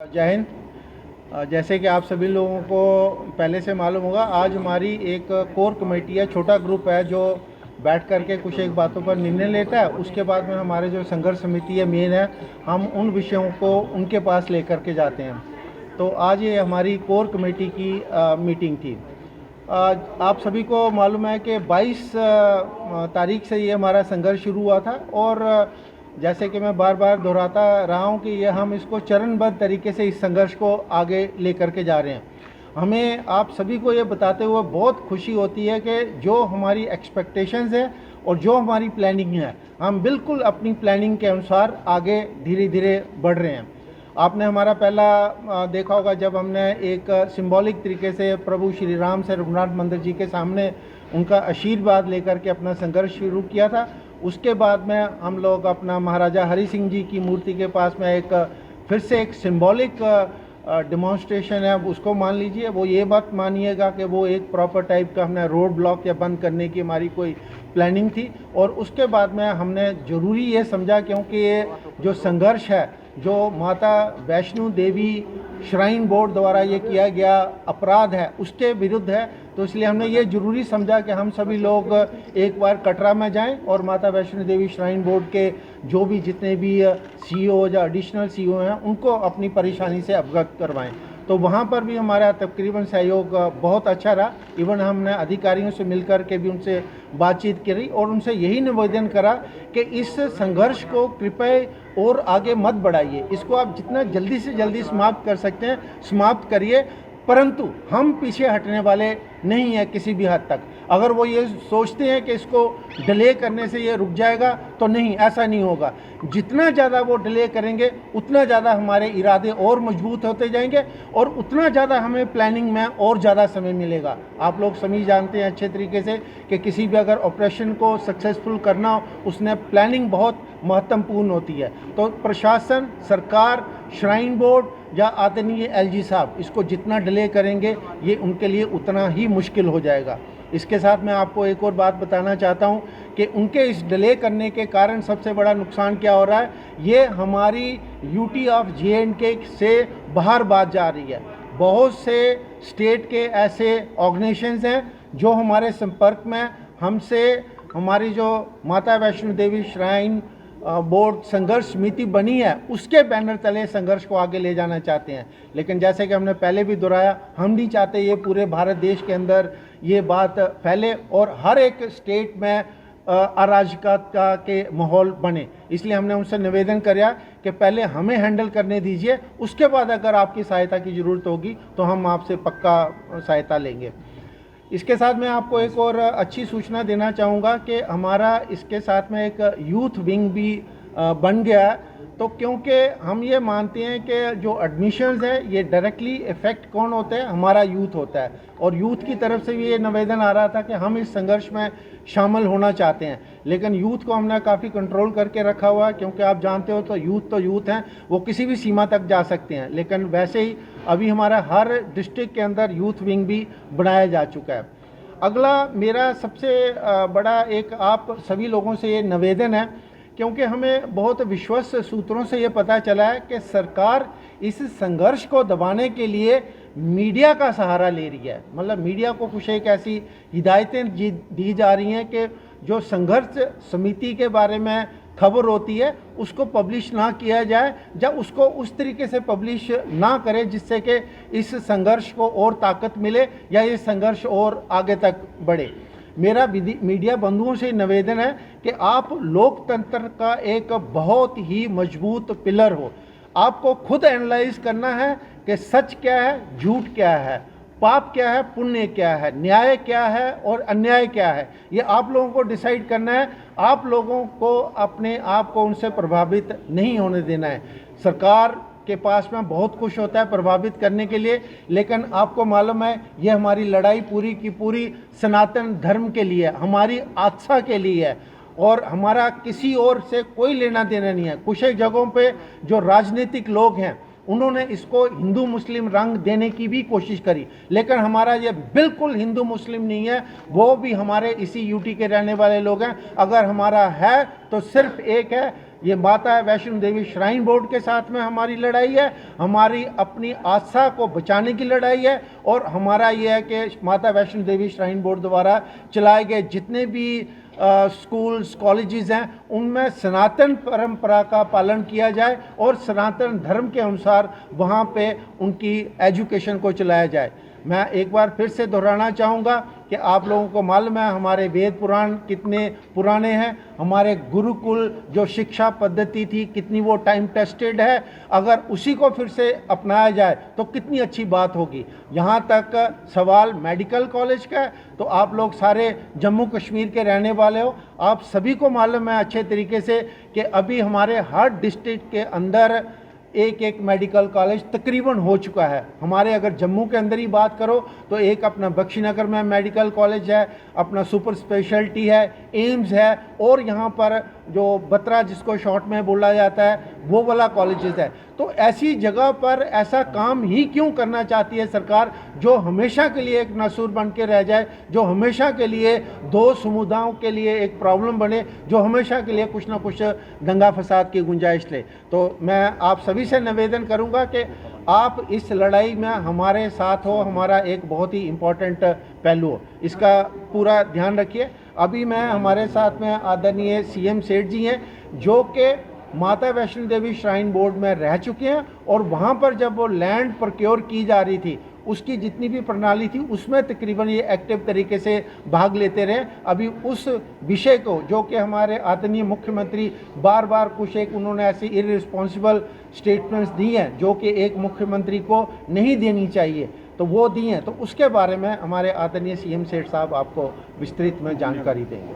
जय हिंद। जैसे कि आप सभी लोगों को पहले से मालूम होगा, आज हमारी एक कोर कमेटी है, छोटा ग्रुप है जो बैठ करके कुछ एक बातों पर निर्णय लेता है। उसके बाद में हमारे जो संघर्ष समिति है मेन है, हम उन विषयों को उनके पास लेकर के जाते हैं। तो आज ये हमारी कोर कमेटी की मीटिंग थी। आप सभी को मालूम है कि 22 तारीख से ये हमारा संघर्ष शुरू हुआ था और जैसे कि मैं बार बार दोहराता रहा हूँ कि ये हम इसको चरणबद्ध तरीके से इस संघर्ष को आगे लेकर के जा रहे हैं। हमें आप सभी को ये बताते हुए बहुत खुशी होती है कि जो हमारी एक्सपेक्टेशंस है और जो हमारी प्लानिंग है, हम बिल्कुल अपनी प्लानिंग के अनुसार आगे धीरे धीरे बढ़ रहे हैं। आपने हमारा पहला देखा होगा जब हमने एक सिंबॉलिक तरीके से प्रभु श्री राम से रघुनाथ मंदिर जी के सामने उनका आशीर्वाद लेकर के अपना संघर्ष शुरू किया था। उसके बाद में हम लोग अपना महाराजा हरि सिंह जी की मूर्ति के पास में एक फिर से एक सिंबॉलिक डिमॉन्स्ट्रेशन है, उसको मान लीजिए। वो ये बात मानिएगा कि वो एक प्रॉपर टाइप का हमने रोड ब्लॉक या बंद करने की हमारी कोई प्लानिंग थी। और उसके बाद में हमने ज़रूरी ये समझा, क्योंकि ये जो संघर्ष है जो माता वैष्णो देवी श्राइन बोर्ड द्वारा ये किया गया अपराध है उसके विरुद्ध है, तो इसलिए हमने ये ज़रूरी समझा कि हम सभी लोग एक बार कटरा में जाएं और माता वैष्णो देवी श्राइन बोर्ड के जो भी जितने भी सीईओ या एडिशनल सीईओ हैं उनको अपनी परेशानी से अवगत करवाएं। तो वहाँ पर भी हमारा तकरीबन सहयोग बहुत अच्छा रहा। इवन हमने अधिकारियों से मिलकर के भी उनसे बातचीत करी और उनसे यही निवेदन करा कि इस संघर्ष को कृपया और आगे मत बढ़ाइए, इसको आप जितना जल्दी से जल्दी समाप्त कर सकते हैं समाप्त करिए, परंतु हम पीछे हटने वाले नहीं हैं किसी भी हद तक। अगर वो ये सोचते हैं कि इसको डिले करने से ये रुक जाएगा, तो नहीं, ऐसा नहीं होगा। जितना ज़्यादा वो डिले करेंगे उतना ज़्यादा हमारे इरादे और मजबूत होते जाएंगे और उतना ज़्यादा हमें प्लानिंग में और ज़्यादा समय मिलेगा। आप लोग सभी जानते हैं अच्छे तरीके से कि किसी भी अगर ऑपरेशन को सक्सेसफुल करना हो उसमें प्लानिंग बहुत महत्वपूर्ण होती है। तो प्रशासन, सरकार, श्राइन बोर्ड या आदरणीय एलजी साहब इसको जितना डिले करेंगे ये उनके लिए उतना ही मुश्किल हो जाएगा। इसके साथ मैं आपको एक और बात बताना चाहता हूँ कि उनके इस डिले करने के कारण सबसे बड़ा नुकसान क्या हो रहा है, ये हमारी यूटी ऑफ जे&के से बाहर बात जा रही है। बहुत से स्टेट के ऐसे ऑर्गेनाइजेशंस हैं जो हमारे संपर्क में हमसे हमारी जो माता वैष्णो देवी श्राइन बोर्ड संघर्ष समिति बनी है उसके बैनर तले संघर्ष को आगे ले जाना चाहते हैं। लेकिन जैसे कि हमने पहले भी दोहराया, हम नहीं चाहते ये पूरे भारत देश के अंदर ये बात फैले और हर एक स्टेट में अराजकता के माहौल बने। इसलिए हमने उनसे निवेदन किया कि पहले हमें हैंडल करने दीजिए, उसके बाद अगर आपकी सहायता की ज़रूरत होगी तो हम आपसे पक्का सहायता लेंगे। इसके साथ मैं आपको एक और अच्छी सूचना देना चाहूँगा कि हमारा इसके साथ में एक यूथ विंग भी बन गया है। तो क्योंकि हम ये मानते हैं कि जो एडमिशन्स है ये डायरेक्टली इफ़ेक्ट कौन होता है, हमारा यूथ होता है। और यूथ की तरफ से भी ये निवेदन आ रहा था कि हम इस संघर्ष में शामिल होना चाहते हैं, लेकिन यूथ को हमने काफ़ी कंट्रोल करके रखा हुआ है, क्योंकि आप जानते हो तो यूथ हैं, वो किसी भी सीमा तक जा सकते हैं। लेकिन वैसे ही अभी हमारा हर डिस्ट्रिक्ट के अंदर यूथ विंग भी बनाया जा चुका है। अगला मेरा सबसे बड़ा एक आप सभी लोगों से ये निवेदन है, क्योंकि हमें बहुत विश्वस्त सूत्रों से ये पता चला है कि सरकार इस संघर्ष को दबाने के लिए मीडिया का सहारा ले रही है। मतलब मीडिया को कुछ एक ऐसी हिदायतें दी जा रही हैं कि जो संघर्ष समिति के बारे में खबर होती है उसको पब्लिश ना किया जाए, जब उसको उस तरीके से पब्लिश ना करें जिससे कि इस संघर्ष को और ताकत मिले या ये संघर्ष और आगे तक बढ़े। मेरा मीडिया बंधुओं से निवेदन है कि आप लोकतंत्र का एक बहुत ही मजबूत पिलर हो। आपको खुद एनालाइज करना है कि सच क्या है, झूठ क्या है, पाप क्या है, पुण्य क्या है, न्याय क्या है और अन्याय क्या है, ये आप लोगों को डिसाइड करना है। आप लोगों को अपने आप को उनसे प्रभावित नहीं होने देना है। सरकार के पास में बहुत कुछ होता है प्रभावित करने के लिए, लेकिन आपको मालूम है ये हमारी लड़ाई पूरी की पूरी सनातन धर्म के लिए, हमारी आस्था के लिए है और हमारा किसी और से कोई लेना देना नहीं है। कुछ एक जगहों पे जो राजनीतिक लोग हैं उन्होंने इसको हिंदू मुस्लिम रंग देने की भी कोशिश करी, लेकिन हमारा ये बिल्कुल हिंदू मुस्लिम नहीं है। वो भी हमारे इसी यूटी के रहने वाले लोग हैं। अगर हमारा है तो सिर्फ एक है, ये माता वैष्णो देवी श्राइन बोर्ड के साथ में हमारी लड़ाई है, हमारी अपनी आस्था को बचाने की लड़ाई है। और हमारा ये है कि माता वैष्णो देवी श्राइन बोर्ड द्वारा चलाए गए जितने भी स्कूल्स कॉलेजेस हैं उनमें सनातन परंपरा का पालन किया जाए और सनातन धर्म के अनुसार वहाँ पे उनकी एजुकेशन को चलाया जाए। मैं एक बार फिर से दोहराना चाहूँगा कि आप लोगों को मालूम है हमारे वेद पुराण कितने पुराने हैं, हमारे गुरुकुल जो शिक्षा पद्धति थी कितनी वो टाइम टेस्टेड है। अगर उसी को फिर से अपनाया जाए तो कितनी अच्छी बात होगी। यहाँ तक सवाल मेडिकल कॉलेज का है तो आप लोग सारे जम्मू कश्मीर के रहने वाले हो, आप सभी को मालूम है अच्छे तरीके से कि अभी हमारे हर डिस्ट्रिक्ट के अंदर एक एक मेडिकल कॉलेज तकरीबन हो चुका है। हमारे अगर जम्मू के अंदर ही बात करो तो एक अपना बख्शीनगर में मेडिकल कॉलेज है, अपना सुपर स्पेशलिटी है, एम्स है, और यहाँ पर जो बत्रा जिसको शॉर्ट में बोला जाता है वो वाला कॉलेजेस है। तो ऐसी जगह पर ऐसा काम ही क्यों करना चाहती है सरकार जो हमेशा के लिए एक नसूर बन के रह जाए, जो हमेशा के लिए दो समुदायों के लिए एक प्रॉब्लम बने, जो हमेशा के लिए कुछ ना कुछ दंगा फसाद की गुंजाइश ले। तो मैं आप सभी से निवेदन करूंगा कि आप इस लड़ाई में हमारे साथ हो, हमारा एक बहुत ही इम्पोर्टेंट पहलू हो, इसका पूरा ध्यान रखिए। अभी मैं हमारे साथ में आदरणीय सीएम सेठ जी हैं जो कि माता वैष्णो देवी श्राइन बोर्ड में रह चुके हैं और वहाँ पर जब वो लैंड प्रोक्योर की जा रही थी उसकी जितनी भी प्रणाली थी उसमें तकरीबन ये एक्टिव तरीके से भाग लेते रहे। अभी उस विषय को जो कि हमारे आदरणीय मुख्यमंत्री बार बार कुछ एक उन्होंने ऐसी इररिस्पॉन्सिबल स्टेटमेंट्स दी हैं जो कि एक मुख्यमंत्री को नहीं देनी चाहिए, तो वो दी हैं। तो उसके बारे में हमारे आदरणीय सीएम सेठ साहब आपको विस्तृत में जानकारी देंगे।